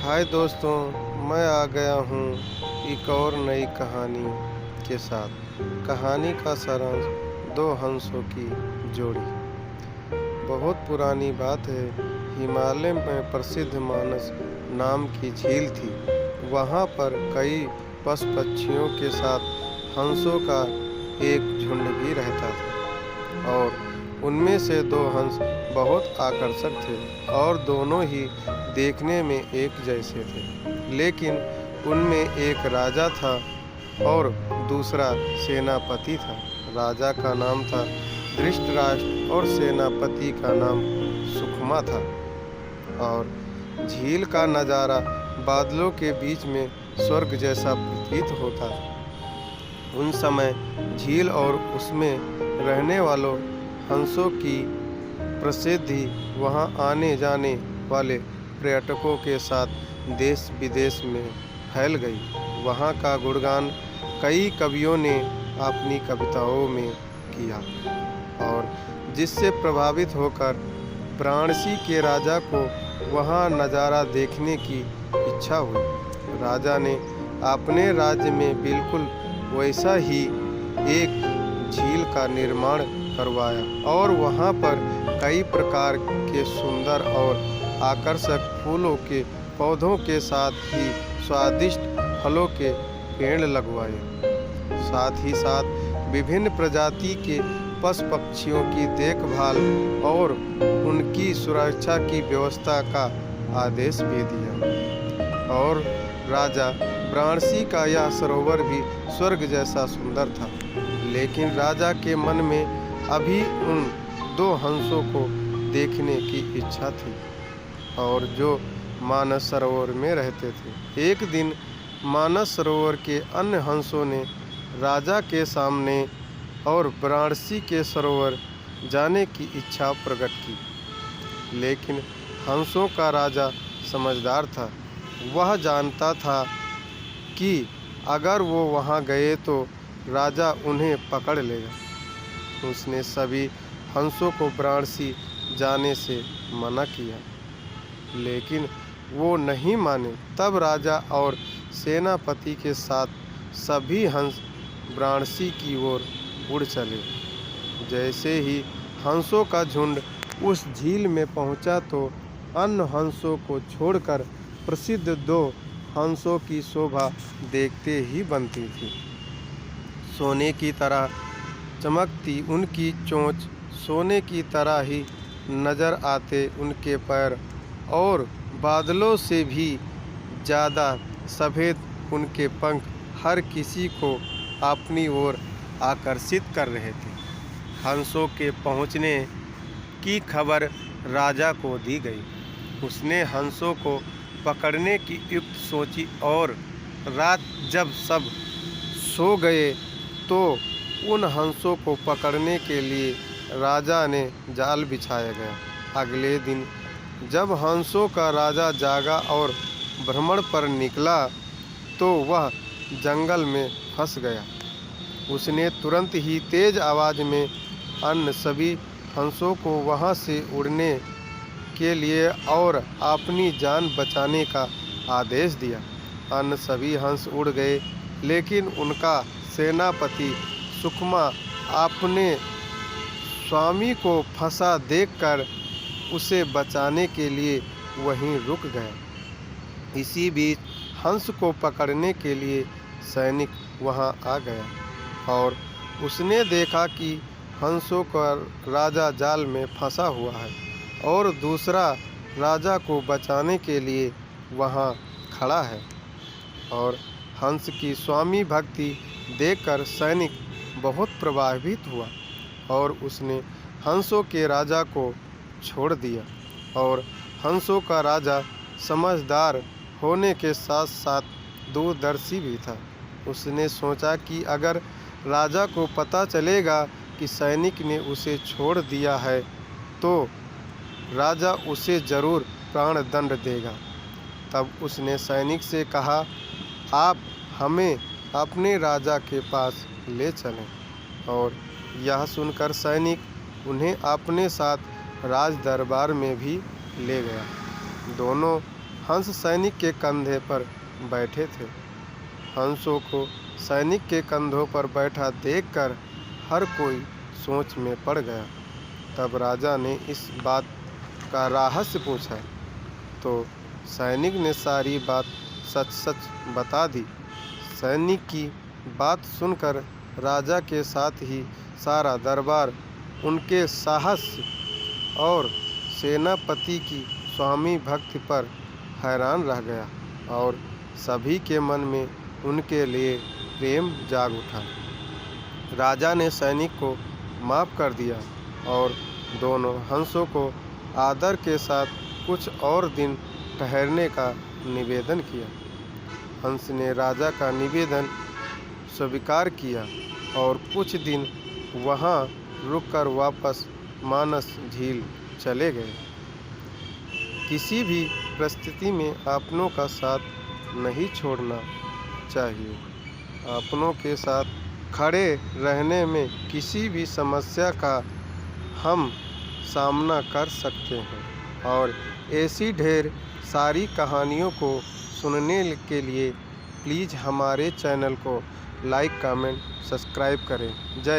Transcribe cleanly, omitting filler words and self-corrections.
हाय दोस्तों, मैं आ गया हूँ एक और नई कहानी के साथ। कहानी का सारांश दो हंसों की जोड़ी। बहुत पुरानी बात है, हिमालय में प्रसिद्ध मानस नाम की झील थी। वहाँ पर कई पशु पक्षियों के साथ हंसों का एक झुंड भी रहता था और उनमें से दो हंस बहुत आकर्षक थे और दोनों ही देखने में एक जैसे थे। लेकिन उनमें एक राजा था और दूसरा सेनापति था। राजा का नाम था धृतराष्ट्र और सेनापति का नाम सुखमा था। और झील का नज़ारा बादलों के बीच में स्वर्ग जैसा प्रतीत होता था। उन समय झील और उसमें रहने वालों हंसों की प्रसिद्धि वहां आने जाने वाले पर्यटकों के साथ देश विदेश में फैल गई। वहां का गुणगान कई कवियों ने अपनी कविताओं में किया और जिससे प्रभावित होकर वाराणसी के राजा को वहां नज़ारा देखने की इच्छा हुई। राजा ने अपने राज्य में बिल्कुल वैसा ही एक झील का निर्माण करवाया और वहां पर कई प्रकार के सुंदर और आकर्षक फूलों के पौधों के साथ ही स्वादिष्ट फलों के पेड़ लगवाए। साथ ही साथ विभिन्न प्रजाति के पशु पक्षियों की देखभाल और उनकी सुरक्षा की व्यवस्था का आदेश भी दिया। और राजा वाराणसी का यह सरोवर भी स्वर्ग जैसा सुंदर था। लेकिन राजा के मन में अभी उन दो हंसों को देखने की इच्छा थी और जो मानस सरोवर में रहते थे। एक दिन मानस सरोवर के अन्य हंसों ने राजा के सामने और वाराणसी के सरोवर जाने की इच्छा प्रकट की। लेकिन हंसों का राजा समझदार था। वह जानता था कि अगर वो वहाँ गए तो राजा उन्हें पकड़ लेगा। उसने सभी हंसों को वाराणसी जाने से मना किया, लेकिन वो नहीं माने। तब राजा और सेनापति के साथ सभी हंस वाराणसी की ओर उड़ चले। जैसे ही हंसों का झुंड उस झील में पहुंचा तो अन्य हंसों को छोड़कर प्रसिद्ध दो हंसों की शोभा देखते ही बनती थी। सोने की तरह चमकती उनकी चोंच, सोने की तरह ही नज़र आते उनके पैर और बादलों से भी ज़्यादा सफ़ेद उनके पंख हर किसी को अपनी ओर आकर्षित कर रहे थे। हंसों के पहुंचने की खबर राजा को दी गई। उसने हंसों को पकड़ने की युक्त सोची और रात जब सब सो गए तो उन हंसों को पकड़ने के लिए राजा ने जाल बिछाया गया। अगले दिन जब हंसों का राजा जागा और भ्रमण पर निकला तो वह जंगल में फंस गया। उसने तुरंत ही तेज आवाज़ में अन्य सभी हंसों को वहां से उड़ने के लिए और अपनी जान बचाने का आदेश दिया। अन्य सभी हंस उड़ गए, लेकिन उनका सेनापति सुखमा अपने स्वामी को फंसा देखकर उसे बचाने के लिए वहीं रुक गया। इसी बीच हंस को पकड़ने के लिए सैनिक वहां आ गया और उसने देखा कि हंसों का राजा जाल में फंसा हुआ है और दूसरा राजा को बचाने के लिए वहां खड़ा है। और हंस की स्वामी भक्ति देखकर सैनिक बहुत प्रभावित हुआ और उसने हंसों के राजा को छोड़ दिया। और हंसों का राजा समझदार होने के साथ साथ दूरदर्शी भी था। उसने सोचा कि अगर राजा को पता चलेगा कि सैनिक ने उसे छोड़ दिया है तो राजा उसे ज़रूर प्राणदंड देगा। तब उसने सैनिक से कहा, आप हमें अपने राजा के पास ले चलें। और यह सुनकर सैनिक उन्हें अपने साथ राज दरबार में भी ले गया। दोनों हंस सैनिक के कंधे पर बैठे थे। हंसों को सैनिक के कंधों पर बैठा देखकर हर कोई सोच में पड़ गया। तब राजा ने इस बात का रहस्य पूछा तो सैनिक ने सारी बात सच सच बता दी। सैनिक की बात सुनकर राजा के साथ ही सारा दरबार उनके साहस और सेनापति की स्वामी भक्ति पर हैरान रह गया और सभी के मन में उनके लिए प्रेम जाग उठा। राजा ने सैनिक को माफ़ कर दिया और दोनों हंसों को आदर के साथ कुछ और दिन ठहरने का निवेदन किया। हंस ने राजा का निवेदन स्वीकार किया और कुछ दिन वहाँ रुककर वापस मानस झील चले गए। किसी भी परिस्थिति में अपनों का साथ नहीं छोड़ना चाहिए। अपनों के साथ खड़े रहने में किसी भी समस्या का हम सामना कर सकते हैं। और ऐसी ढेर सारी कहानियों को सुनने के लिए प्लीज़ हमारे चैनल को लाइक, कमेंट, सब्सक्राइब करें। जय